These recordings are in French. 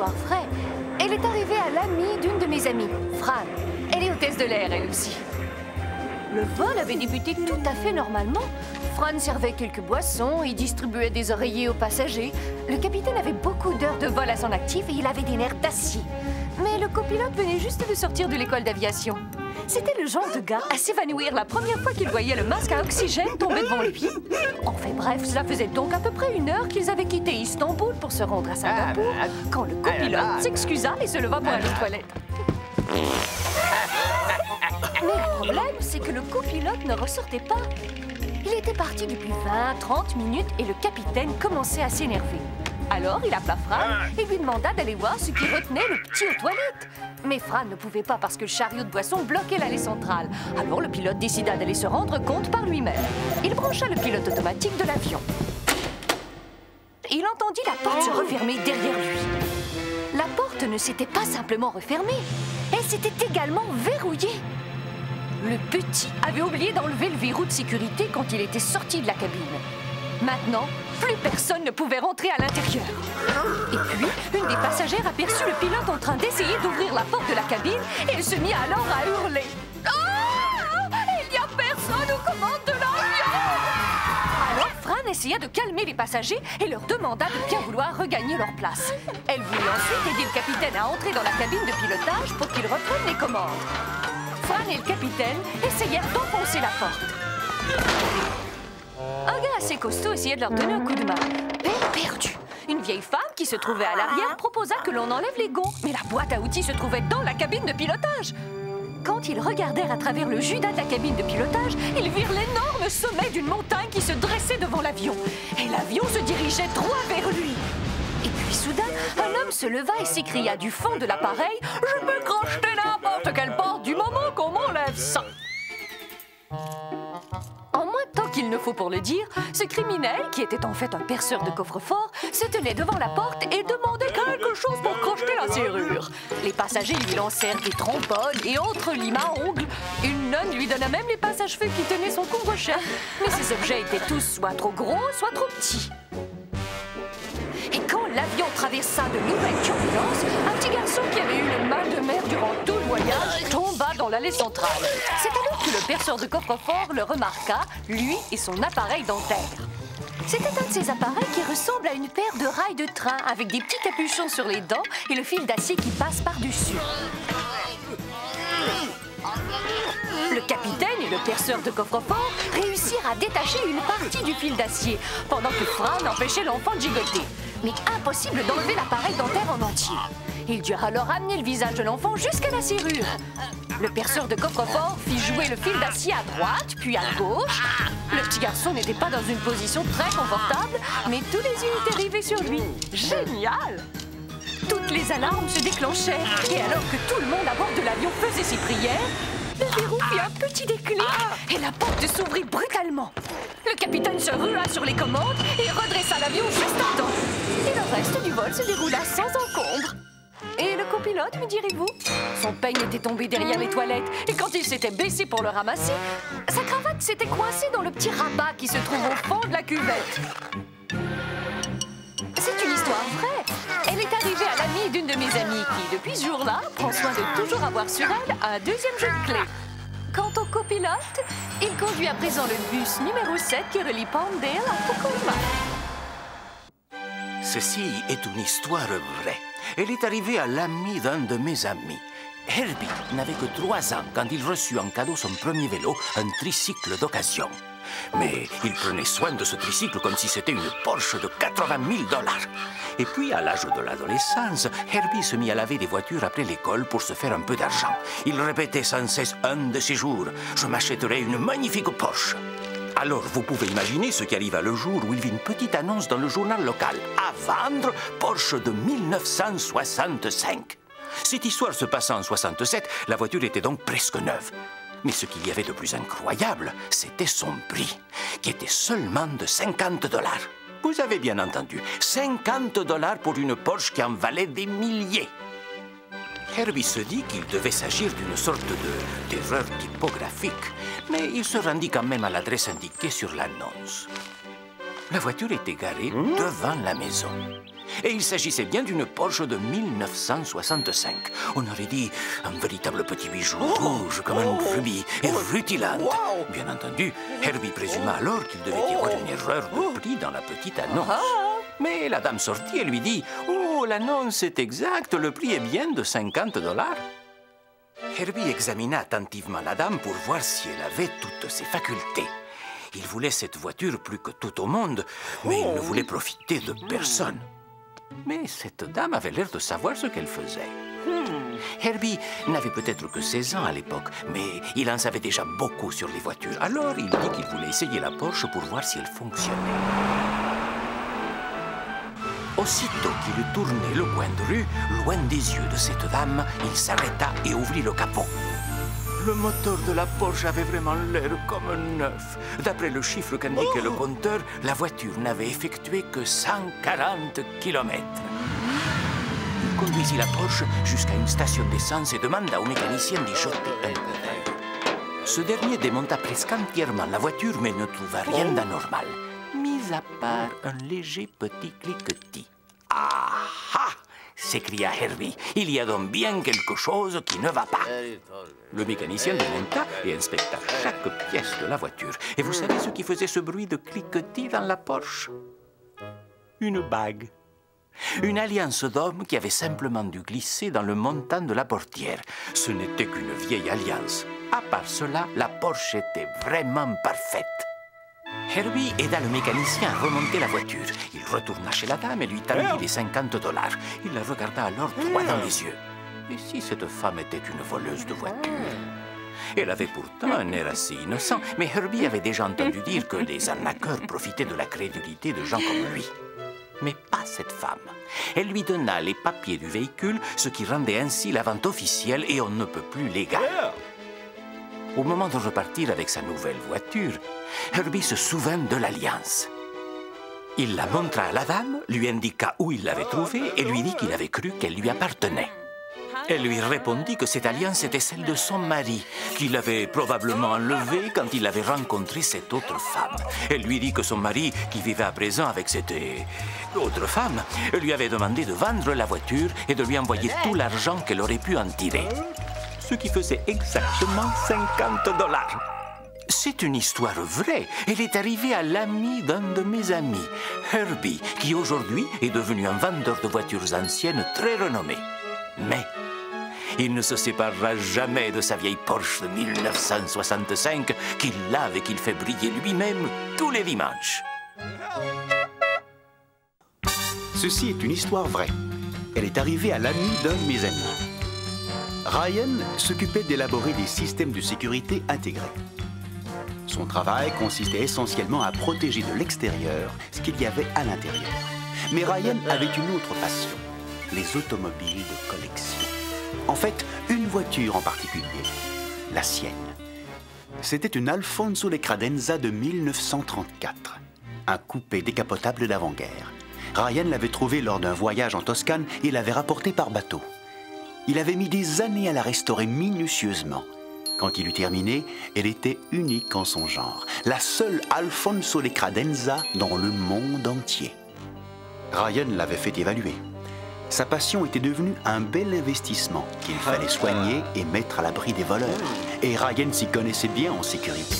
histoire vraie. Elle est arrivée à l'amie d'une de mes amies, Fran. Elle est hôtesse de l'air, elle aussi. Le vol avait débuté tout à fait normalement. Fran servait quelques boissons et distribuait des oreillers aux passagers. Le capitaine avait beaucoup d'heures de vol à son actif et il avait des nerfs d'acier. Mais le copilote venait juste de sortir de l'école d'aviation. C'était le genre de gars à s'évanouir la première fois qu'il voyait le masque à oxygène tomber devant lui. Enfin bref, cela faisait donc à peu près 1 heure qu'ils avaient quitté Istanbul pour se rendre à Singapour, quand le copilote s'excusa et se leva pour aller aux toilettes. Mais le problème, c'est que le copilote ne ressortait pas. Il était parti depuis 20-30 minutes et le capitaine commençait à s'énerver. Alors il appela Fran et lui demanda d'aller voir ce qui retenait le petit aux toilettes. Mais Fran ne pouvait pas parce que le chariot de boisson bloquait l'allée centrale. Alors le pilote décida d'aller se rendre compte par lui-même. Il brancha le pilote automatique de l'avion. Il entendit la porte se refermer derrière lui. La porte ne s'était pas simplement refermée, elle s'était également verrouillée. Le petit avait oublié d'enlever le verrou de sécurité quand il était sorti de la cabine. Maintenant, plus personne ne pouvait rentrer à l'intérieur. Et puis, une des passagères aperçut le pilote en train d'essayer d'ouvrir la porte de la cabine et elle se mit alors à hurler. « Ah! Il n'y a personne aux commandes de l'avion !» Alors, Fran essaya de calmer les passagers et leur demanda de bien vouloir regagner leur place. Elle voulut ensuite aider le capitaine à entrer dans la cabine de pilotage pour qu'il reprenne les commandes. Fran et le capitaine essayèrent d'enfoncer la porte. Un gars assez costaud essayait de leur donner un coup de main. Peine perdue. Une vieille femme qui se trouvait à l'arrière proposa que l'on enlève les gonds, mais la boîte à outils se trouvait dans la cabine de pilotage. Quand ils regardèrent à travers le judas de la cabine de pilotage, ils virent l'énorme sommet d'une montagne qui se dressait devant l'avion. Et l'avion se dirigeait droit vers lui. Et puis soudain, un homme se leva et s'écria du fond de l'appareil « Je peux crocheter n'importe quelle porte du moment qu'on m'enlève ça !» En moins de temps qu'il ne faut pour le dire, ce criminel, qui était en fait un perceur de coffre-fort, se tenait devant la porte et demandait quelque chose pour crocheter la serrure. Les passagers lui lancèrent des trombones et autres limes à ongles. Une nonne lui donna même les pinces à cheveux qui tenaient son couvre-chef. Mais ces objets étaient tous soit trop gros, soit trop petits. Et quand l'avion traversa de nouvelles turbulences, un petit garçon qui avait eu le mal de mer durant tout le voyage tomba dans l'allée centrale. C'est alors que le perceur de coffre-fort le remarqua, lui et son appareil dentaire. C'était un de ces appareils qui ressemble à une paire de rails de train avec des petits capuchons sur les dents et le fil d'acier qui passe par-dessus. Le capitaine et le perceur de coffre-fort réussirent à détacher une partie du fil d'acier, pendant que Fran empêchait l'enfant de gigoter. Mais impossible d'enlever l'appareil dentaire en entier. Ils durent alors amener le visage de l'enfant jusqu'à la serrure. Le perceur de coffre-fort fit jouer le fil d'acier à droite, puis à gauche. Le petit garçon n'était pas dans une position très confortable, mais tous les yeux étaient rivés sur lui. Génial! Toutes les alarmes se déclenchèrent, et alors que tout le monde à bord de l'avion faisait ses prières, le verrou fit un petit déclic et la porte s'ouvrit brutalement. Le capitaine se rua sur les commandes et redressa l'avion juste à temps. Et le reste du vol se déroula sans encombre. Et le copilote, me direz-vous? Son peigne était tombé derrière les toilettes et quand il s'était baissé pour le ramasser, sa cravate s'était coincée dans le petit rabat qui se trouve au fond de la cuvette. C'est une histoire vraie. Elle est arrivée à l'amie d'une de mes amies qui, depuis ce jour-là, prend soin de toujours avoir sur elle un deuxième jeu de clés. Quant au copilote, il conduit à présent le bus numéro 7 qui relie Palmdale à Tacoma. Ceci est une histoire vraie. Elle est arrivée à l'ami d'un de mes amis. Herbie n'avait que 3 ans quand il reçut en cadeau son premier vélo, un tricycle d'occasion. Mais il prenait soin de ce tricycle comme si c'était une Porsche de 80 000 $. Et puis, à l'âge de l'adolescence, Herbie se mit à laver des voitures après l'école pour se faire un peu d'argent. Il répétait sans cesse un de ces jours « Je m'achèterai une magnifique Porsche ». Alors, vous pouvez imaginer ce qui arriva le jour où il vit une petite annonce dans le journal local. À vendre, Porsche de 1965. Cette histoire se passa en 67, la voiture était donc presque neuve. Mais ce qu'il y avait de plus incroyable, c'était son prix, qui était seulement de 50 $. Vous avez bien entendu, 50 $ pour une Porsche qui en valait des milliers. Herbie se dit qu'il devait s'agir d'une sorte d'erreur typographique, mais il se rendit quand même à l'adresse indiquée sur l'annonce. La voiture était garée devant la maison. Et il s'agissait bien d'une Porsche de 1965. On aurait dit un véritable petit bijou rouge comme un rubis et rutilante. Bien entendu, Herbie présuma alors qu'il devait y avoir une erreur de prix dans la petite annonce. Mais la dame sortit et lui dit « Oh, l'annonce est exacte, le prix est bien de 50 $. Herbie examina attentivement la dame pour voir si elle avait toutes ses facultés. Il voulait cette voiture plus que tout au monde, mais il ne voulait profiter de personne. Mais cette dame avait l'air de savoir ce qu'elle faisait. Herbie n'avait peut-être que 16 ans à l'époque, mais il en savait déjà beaucoup sur les voitures. Alors il dit qu'il voulait essayer la Porsche pour voir si elle fonctionnait. Aussitôt qu'il eut tourné le coin de rue, loin des yeux de cette dame, il s'arrêta et ouvrit le capot. Le moteur de la Porsche avait vraiment l'air comme neuf. D'après le chiffre qu'indiquait le compteur, la voiture n'avait effectué que 140 km. Il conduisit la Porsche jusqu'à une station d'essence et demanda au mécanicien d'y jeter un coup d'œil. Ce dernier démonta presque entièrement la voiture, mais ne trouva rien d'anormal, mis à part un léger petit cliquetis. « Ah ah !» s'écria Herbie. « Il y a donc bien quelque chose qui ne va pas. » Le mécanicien démonta et inspecta chaque pièce de la voiture. Et vous savez ce qui faisait ce bruit de cliquetis dans la Porsche? Une bague. Une alliance d'homme qui avait simplement dû glisser dans le montant de la portière. Ce n'était qu'une vieille alliance. À part cela, la Porsche était vraiment parfaite. Herbie aida le mécanicien à remonter la voiture. Il retourna chez la dame et lui tendit les 50 $. Il la regarda alors droit dans les yeux. Et si cette femme était une voleuse de voiture? Elle avait pourtant un air assez innocent, mais Herbie avait déjà entendu dire que les arnaqueurs profitaient de la crédulité de gens comme lui. Mais pas cette femme. Elle lui donna les papiers du véhicule, ce qui rendait ainsi la vente officielle et on ne peut plus légale. Au moment de repartir avec sa nouvelle voiture, Herbie se souvint de l'alliance. Il la montra à la dame, lui indiqua où il l'avait trouvée et lui dit qu'il avait cru qu'elle lui appartenait. Elle lui répondit que cette alliance était celle de son mari, qu'il avait probablement enlevée quand il avait rencontré cette autre femme. Elle lui dit que son mari, qui vivait à présent avec cette autre femme, lui avait demandé de vendre la voiture et de lui envoyer tout l'argent qu'elle aurait pu en tirer. Ce qui faisait exactement 50 $. C'est une histoire vraie. Elle est arrivée à l'ami d'un de mes amis, Herbie, qui aujourd'hui est devenu un vendeur de voitures anciennes très renommé. Mais il ne se séparera jamais de sa vieille Porsche de 1965 qu'il lave et qu'il fait briller lui-même tous les dimanches. Ceci est une histoire vraie. Elle est arrivée à l'ami d'un de mes amis. Ryan s'occupait d'élaborer des systèmes de sécurité intégrés. Son travail consistait essentiellement à protéger de l'extérieur ce qu'il y avait à l'intérieur. Mais Ryan avait une autre passion, les automobiles de collection. En fait, une voiture en particulier, la sienne. C'était une Alfonso de Credenza de 1934, un coupé décapotable d'avant-guerre. Ryan l'avait trouvé lors d'un voyage en Toscane et l'avait rapporté par bateau. Il avait mis des années à la restaurer minutieusement. Quand il eut terminé, elle était unique en son genre, la seule Alfonso de Credenza dans le monde entier. Ryan l'avait fait évaluer. Sa passion était devenue un bel investissement qu'il fallait soigner et mettre à l'abri des voleurs. Et Ryan s'y connaissait bien en sécurité.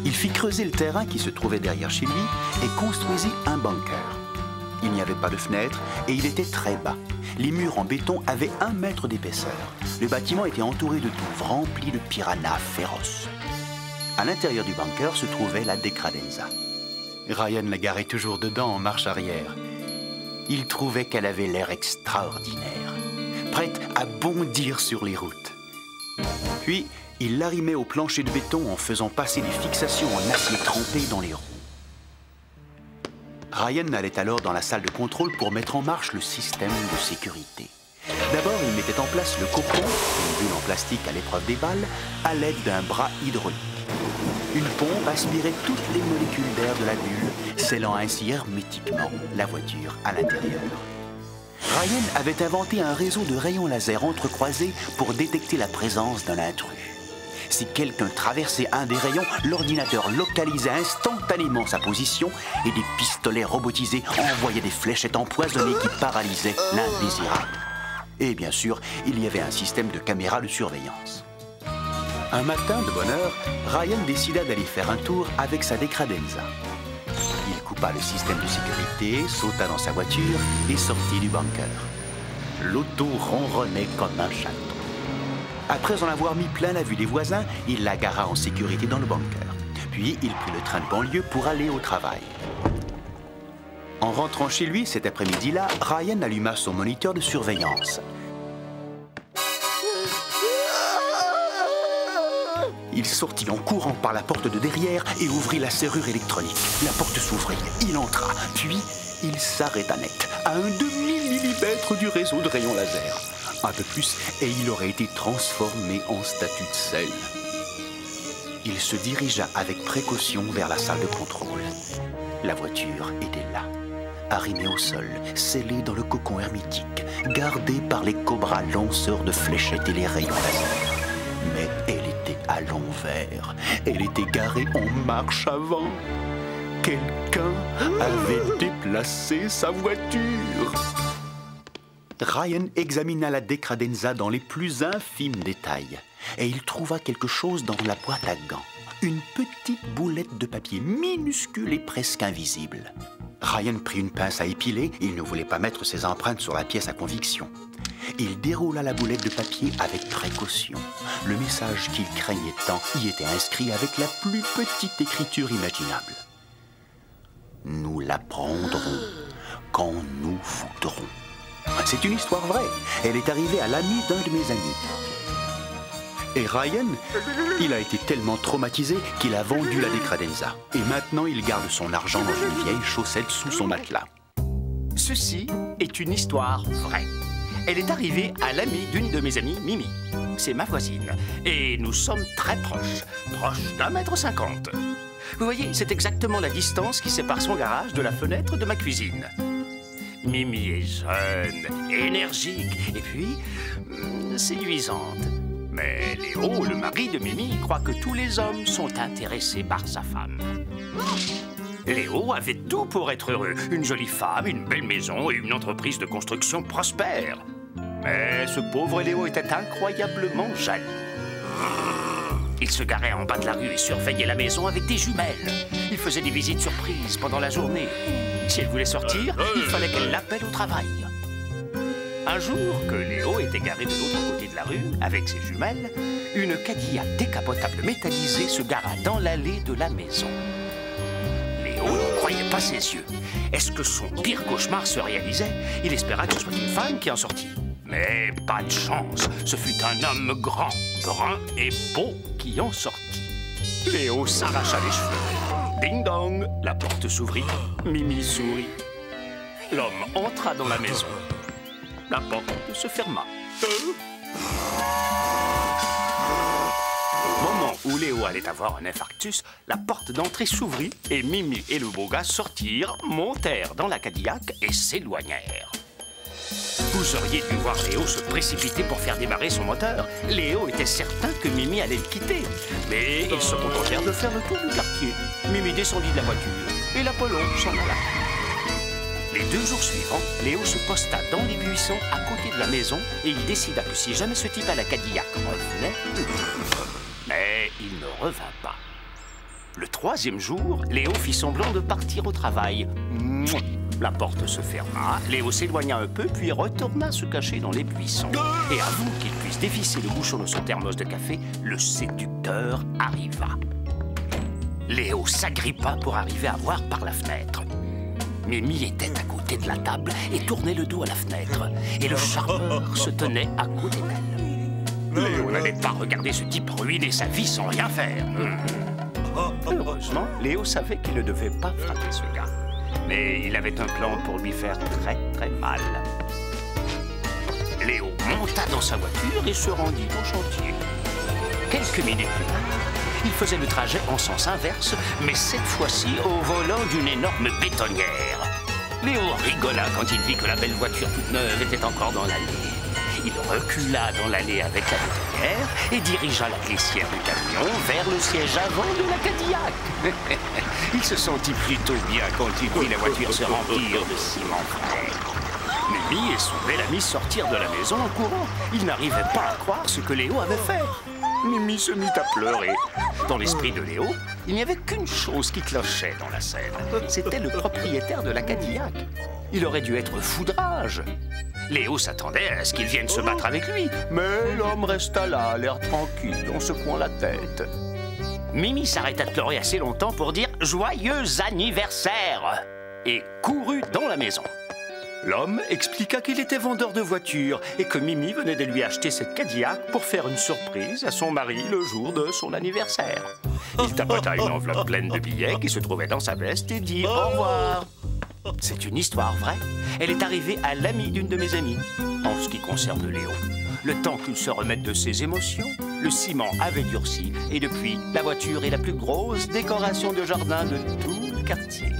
Il fit creuser le terrain qui se trouvait derrière chez lui et construisit un bunker. Il n'y avait pas de fenêtre et il était très bas. Les murs en béton avaient 1 mètre d'épaisseur. Le bâtiment était entouré de douves remplies de piranhas féroces. À l'intérieur du bunker se trouvait la De Credenza. Ryan la garait toujours dedans en marche arrière. Il trouvait qu'elle avait l'air extraordinaire, prête à bondir sur les routes. Puis, il l'arrimait au plancher de béton en faisant passer des fixations en acier trempé dans les roues. Ryan allait alors dans la salle de contrôle pour mettre en marche le système de sécurité. D'abord, il mettait en place le cocon, une bulle en plastique à l'épreuve des balles, à l'aide d'un bras hydraulique. Une pompe aspirait toutes les molécules d'air de la bulle, scellant ainsi hermétiquement la voiture à l'intérieur. Ryan avait inventé un réseau de rayons laser entrecroisés pour détecter la présence d'un intrus. Si quelqu'un traversait un des rayons, l'ordinateur localisait instantanément sa position et des pistolets robotisés envoyaient des fléchettes empoisonnées qui paralysaient l'indésirable. Et bien sûr, il y avait un système de caméras de surveillance. Un matin, de bonne heure, Ryan décida d'aller faire un tour avec sa Decradenza. Il coupa le système de sécurité, sauta dans sa voiture et sortit du bunker. L'auto ronronnait comme un château. Après en avoir mis plein la vue des voisins, il la gara en sécurité dans le bunker. Puis il prit le train de banlieue pour aller au travail. En rentrant chez lui cet après-midi-là, Ryan alluma son moniteur de surveillance. Il sortit en courant par la porte de derrière et ouvrit la serrure électronique. La porte s'ouvrit, il entra, puis il s'arrêta net, à un demi-millimètre du réseau de rayons laser. Un peu plus, et il aurait été transformé en statue de sel. Il se dirigea avec précaution vers la salle de contrôle. La voiture était là, arrimée au sol, scellée dans le cocon hermétique, gardée par les cobras lanceurs de fléchettes et les rayons laser. Mais elle était à l'envers. Elle était garée en marche avant. Quelqu'un avait déplacé sa voiture. Ryan examina la Decradenza dans les plus infimes détails et il trouva quelque chose dans la boîte à gants. Une petite boulette de papier minuscule et presque invisible. Ryan prit une pince à épiler, il ne voulait pas mettre ses empreintes sur la pièce à conviction. Il déroula la boulette de papier avec précaution. Le message qu'il craignait tant y était inscrit avec la plus petite écriture imaginable. Nous la prendrons quand nous voudrons. C'est une histoire vraie. Elle est arrivée à l'ami d'un de mes amis. Et Ryan, il a été tellement traumatisé qu'il a vendu la Decradenza. Et maintenant, il garde son argent dans une vieille chaussette sous son matelas. Ceci est une histoire vraie. Elle est arrivée à l'ami d'une de mes amies, Mimi. C'est ma voisine. Et nous sommes très proches. Proches d'1,50 m. Vous voyez, c'est exactement la distance qui sépare son garage de la fenêtre de ma cuisine. Mimi est jeune, énergique et puis séduisante. Mais Léo, le mari de Mimi, croit que tous les hommes sont intéressés par sa femme. Léo avait tout pour être heureux. Une jolie femme, une belle maison et une entreprise de construction prospère. Mais ce pauvre Léo était incroyablement jaloux. Il se garait en bas de la rue et surveillait la maison avec des jumelles. Il faisait des visites surprises pendant la journée. Si elle voulait sortir, il fallait qu'elle l'appelle au travail. Un jour, que Léo était garé de l'autre côté de la rue, avec ses jumelles, une Cadillac décapotable métallisée se gara dans l'allée de la maison. Léo ne croyait pas ses yeux. Est-ce que son pire cauchemar se réalisait? Il espéra que ce soit une femme qui en sortit. Mais pas de chance. Ce fut un homme grand, brun et beau qui en sortit. Léo s'arracha les cheveux. Ding dong, la porte s'ouvrit. Mimi sourit. L'homme entra dans la maison. La porte se ferma. Au moment où Léo allait avoir un infarctus, la porte d'entrée s'ouvrit et Mimi et le beau gars sortirent, montèrent dans la Cadillac et s'éloignèrent. Vous auriez dû voir Léo se précipiter pour faire démarrer son moteur. Léo était certain que Mimi allait le quitter. Mais ils se contentèrent de faire le tour du quartier. Mimi descendit de la voiture et l'Apollon s'en alla. Les 2 jours suivants, Léo se posta dans les buissons à côté de la maison et il décida que si jamais ce type à la Cadillac revenait... Mais il ne revint pas. Le 3e jour, Léo fit semblant de partir au travail. La porte se ferma, Léo s'éloigna un peu, puis retourna se cacher dans les buissons. Et avant qu'il puisse dévisser le bouchon de son thermos de café, le séducteur arriva. Léo s'agrippa pour arriver à voir par la fenêtre. Mimi était à côté de la table et tournait le dos à la fenêtre. Et le charmeur se tenait à côté d'elle. Léo n'allait pas regarder ce type ruiner sa vie sans rien faire. Heureusement, Léo savait qu'il ne devait pas frapper ce gars. Mais il avait un plan pour lui faire très très mal. Léo monta dans sa voiture et se rendit au chantier. Quelques minutes plus tard, il faisait le trajet en sens inverse, mais cette fois-ci au volant d'une énorme bétonnière. Léo rigola quand il vit que la belle voiture toute neuve était encore dans l'allée. Il recula dans l'allée avec la boutonnière et dirigea la caissière du camion vers le siège avant de la Cadillac. Il se sentit plutôt bien quand il vit la voiture se remplir de ciment frais. Mimi et son bel ami sortirent de la maison en courant. Ils n'arrivaient pas à croire ce que Léo avait fait. Mimi se mit à pleurer. Dans l'esprit de Léo, il n'y avait qu'une chose qui clochait dans la scène. C'était le propriétaire de la Cadillac. Il aurait dû être fou de rage. Léo s'attendait à ce qu'il vienne se battre avec lui, mais l'homme resta là, l'air tranquille, en secouant la tête. Mimi s'arrêta de pleurer assez longtemps pour dire « Joyeux anniversaire !» et courut dans la maison. L'homme expliqua qu'il était vendeur de voitures et que Mimi venait de lui acheter cette Cadillac pour faire une surprise à son mari le jour de son anniversaire. Il tapota une enveloppe pleine de billets qui se trouvait dans sa veste et dit au revoir. C'est une histoire vraie. Elle est arrivée à l'ami d'une de mes amies. En ce qui concerne Léo, le temps qu'il se remette de ses émotions, le ciment avait durci et depuis, la voiture est la plus grosse décoration de jardin de tout le quartier.